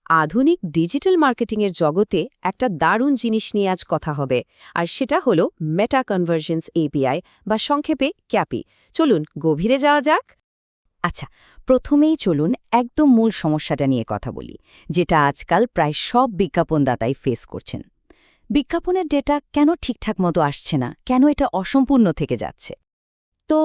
আধুনিক ডিজিটাল মার্কেটিংয়ের জগতে একটা দারুণ জিনিস নিয়ে আজ কথা হবে, আর সেটা হলো মেটা কনভার্জেন্স এপিআই বা সংক্ষেপে ক্যাপি। চলুন গভীরে যাওয়া যাক। আচ্ছা, প্রথমেই চলুন একদম মূল সমস্যাটা নিয়ে কথা বলি, যেটা আজকাল প্রায় সব বিজ্ঞাপনদাতাই ফেস করছেন। বিজ্ঞাপনের ডেটা কেন ঠিকঠাক মতো আসছে না, কেন এটা অসম্পূর্ণ থেকে যাচ্ছে? তো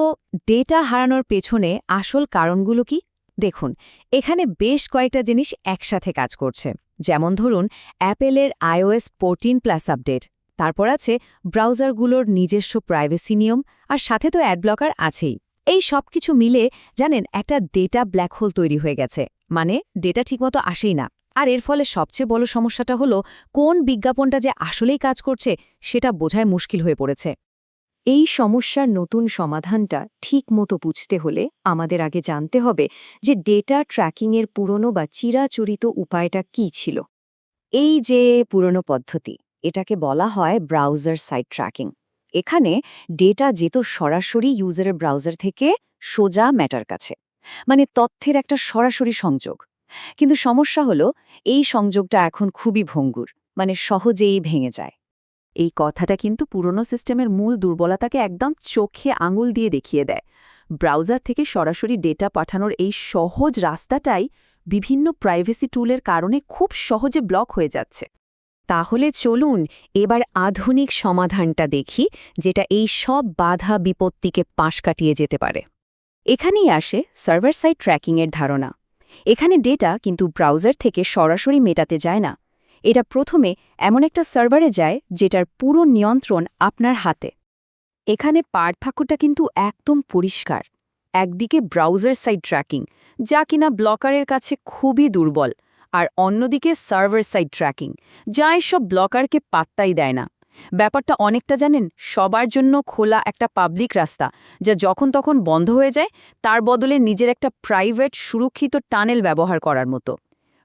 ডেটা হারানোর পেছনে আসল কারণগুলো কি? দেখুন, এখানে বেশ কয়েকটা জিনিস একসাথে কাজ করছে। যেমন ধরুন, অ্যাপেলের iOS 14+ আপডেট, তারপর আছে ব্রাউজারগুলোর নিজস্ব প্রাইভেসি নিয়ম, আর সাথে তো অ্যাড ব্লকার আছেই। এই সব কিছু মিলে জানেন একটা ডেটা ব্ল্যাক হোল তৈরি হয়ে গেছে, মানে ডেটা ঠিকমতো আসেই না। আর এর ফলে সবচেয়ে বড় সমস্যাটা হলো কোন বিজ্ঞাপনটা যে আসলেই কাজ করছে সেটা বোঝায় মুশকিল হয়ে পড়েছে। এই সমস্যার নতুন সমাধানটা ঠিক মতো বুঝতে হলে আমাদের আগে জানতে হবে যে ডেটা ট্র্যাকিংয়ের পুরনো বা চিরাচরিত উপায়টা কী ছিল। এই যে পুরনো পদ্ধতি, এটাকে বলা হয় ব্রাউজার সাইট ট্র্যাকিং। এখানে ডেটা যেত সরাসরি ইউজারের ব্রাউজার থেকে সোজা ম্যাটার কাছে, মানে তথ্যের একটা সরাসরি সংযোগ। কিন্তু সমস্যা হলো এই সংযোগটা এখন খুবই ভঙ্গুর, মানে সহজেই ভেঙে যায়। এই কথাটা কিন্তু পুরনো সিস্টেমের মূল দুর্বলতাকে একদম চোখে আঙুল দিয়ে দেখিয়ে দেয়। ব্রাউজার থেকে সরাসরি ডেটা পাঠানোর এই সহজ রাস্তাটাই বিভিন্ন প্রাইভেসি টুলের কারণে খুব সহজে ব্লক হয়ে যাচ্ছে। তাহলে চলুন এবার আধুনিক সমাধানটা দেখি, যেটা এই সব বাধা বিপত্তিকে পাশ কাটিয়ে যেতে পারে। এখানেই আসে সার্ভার সাইড ট্র্যাকিংয়ের ধারণা। এখানে ডেটা কিন্তু ব্রাউজার থেকে সরাসরি মেটাতে যায় না। এটা প্রথমে এমন একটা সার্ভারে যায় যেটার পুরো নিয়ন্ত্রণ আপনার হাতে। এখানে পার্থক্যটা কিন্তু একদম পরিষ্কার। একদিকে ব্রাউজার সাইড ট্র্যাকিং, যা কিনা ব্লকারের কাছে খুবই দুর্বল, আর অন্যদিকে সার্ভার সাইড ট্র্যাকিং, যা এসব ব্লকারকে পাত্তাই দেয় না। ব্যাপারটা অনেকটা জানেন সবার জন্য খোলা একটা পাবলিক রাস্তা, যা যখন তখন বন্ধ হয়ে যায়, তার বদলে নিজের একটা প্রাইভেট সুরক্ষিত টানেল ব্যবহার করার মতো।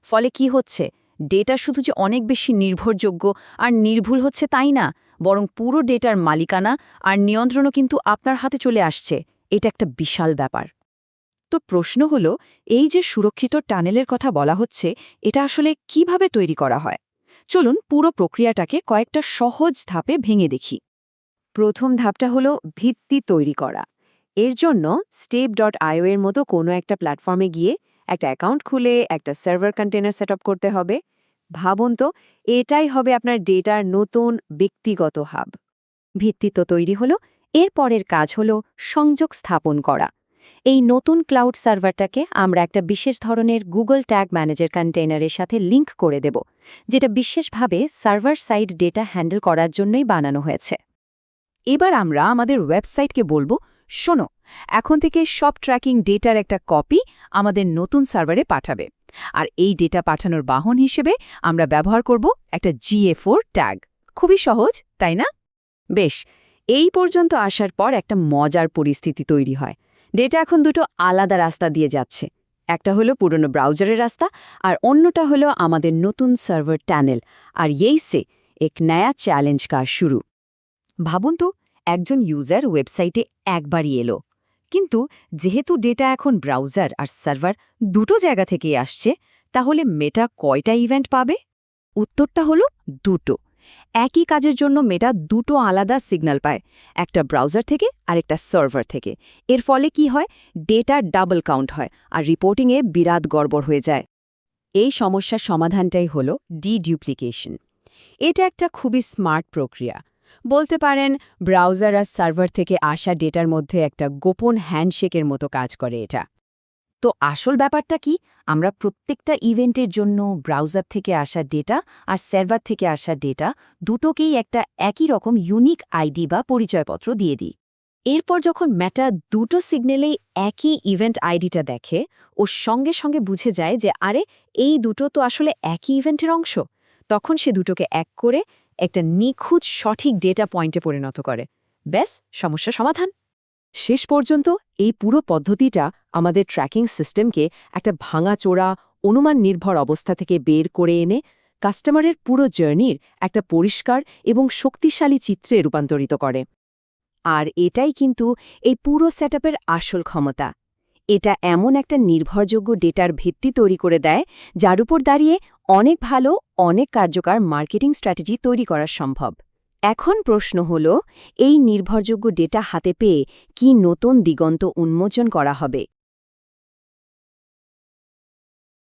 ফলে কি হচ্ছে, ডেটা শুধু যে অনেক বেশি নির্ভরযোগ্য আর নির্ভুল হচ্ছে তাই না, বরং পুরো ডেটার মালিকানা আর নিয়ন্ত্রণও কিন্তু আপনার হাতে চলে আসছে। এটা একটা বিশাল ব্যাপার। তো প্রশ্ন হলো, এই যে সুরক্ষিত টানেলের কথা বলা হচ্ছে, এটা আসলে কিভাবে তৈরি করা হয়? চলুন পুরো প্রক্রিয়াটাকে কয়েকটা সহজ ধাপে ভেঙে দেখি। প্রথম ধাপটা হলো ভিত্তি তৈরি করা। এর জন্য step.io এর মতো কোনো একটা প্ল্যাটফর্মে গিয়ে একটা অ্যাকাউন্ট খুলে একটা সার্ভার কন্টেনার সেট আপ করতে হবে। ভাবুন তো, এটাই হবে আপনার ডেটার নতুন ব্যক্তিগত হাব। ভিত্তি তো তৈরি হলো, এর পরের কাজ হলো সংযোগ স্থাপন করা। এই নতুন ক্লাউড সার্ভারটাকে আমরা একটা বিশেষ ধরনের গুগল ট্যাগ ম্যানেজার কন্টেইনারের সাথে লিংক করে দেব, যেটা বিশেষভাবে সার্ভার সাইড ডেটা হ্যান্ডেল করার জন্যই বানানো হয়েছে। এবার আমরা আমাদের ওয়েবসাইটকে বলবো, শোনো, এখন থেকে সব ট্র্যাকিং ডেটার একটা কপি আমাদের নতুন সার্ভারে পাঠাবে। আর এই ডেটা পাঠানোর বাহন হিসেবে আমরা ব্যবহার করব একটা GA4 ট্যাগ। খুবই সহজ, তাই না? বেশ, এই পর্যন্ত আসার পর একটা মজার পরিস্থিতি তৈরি হয়। ডেটা এখন দুটো আলাদা রাস্তা দিয়ে যাচ্ছে। একটা হলো পুরনো ব্রাউজারের রাস্তা, আর অন্যটা হলো আমাদের নতুন সার্ভার ট্যানেল। আর এই সে এক নয়া চ্যালেঞ্জ কা শুরু। ভাবুন তো, একজন ইউজার ওয়েবসাইটে একবারই এলো, কিন্তু যেহেতু ডেটা এখন ব্রাউজার আর সার্ভার দুটো জায়গা থেকেই আসছে, তাহলে মেটা কয়টা ইভেন্ট পাবে? উত্তরটা হলো দুটো। একই কাজের জন্য মেটা দুটো আলাদা সিগন্যাল পায়, একটা ব্রাউজার থেকে আর একটা সার্ভার থেকে। এর ফলে কি হয়, ডেটা ডাবল কাউন্ট হয় আর রিপোর্টিংয়ে বিরাট গড়বড় হয়ে যায়। এই সমস্যার সমাধানটাই হলো ডিডুপ্লিকেশন। এটা একটা খুবই স্মার্ট প্রক্রিয়া। বলতে পারেন ব্রাউজার আর সার্ভার থেকে আসা ডেটার মধ্যে একটা গোপন হ্যান্ডশেকের মতো কাজ করে এটা। তো আসল ব্যাপারটা কি, আমরা প্রত্যেকটা ইভেন্টের জন্য ব্রাউজার থেকে আসা ডেটা আর সার্ভার থেকে আসা ডেটা দুটোকেই একটা একই রকম ইউনিক আইডি বা পরিচয়পত্র দিয়ে দিই। এরপর যখন মেটা দুটো সিগন্যালেই একই ইভেন্ট আইডিটা দেখে, ও সঙ্গে সঙ্গে বুঝে যায় যে আরে, এই দুটো তো আসলে একই ইভেন্টের অংশ। তখন সে দুটোকে এক করে একটা নিখুঁত সঠিক ডেটা পয়েন্টে পরিণত করে। ব্যাস, সমস্যা সমাধান। শেষ পর্যন্ত এই পুরো পদ্ধতিটা আমাদের ট্র্যাকিং সিস্টেমকে একটা ভাঙাচোরা, অনুমান নির্ভর অবস্থা থেকে বের করে এনে কাস্টমারের পুরো জার্নির একটা পরিষ্কার এবং শক্তিশালী চিত্রে রূপান্তরিত করে। আর এটাই কিন্তু এই পুরো সেটআপের আসল ক্ষমতা। এটা এমন একটা নির্ভরযোগ্য ডেটার ভিত্তি তৈরি করে দেয় যার উপর দাঁড়িয়ে অনেক ভালো অনেক কার্যকর মার্কেটিং স্ট্র্যাটেজি তৈরি করা সম্ভব। এখন প্রশ্ন হল, এই নির্ভরযোগ্য ডেটা হাতে পেয়ে কি নতুন দিগন্ত উন্মোচন করা হবে?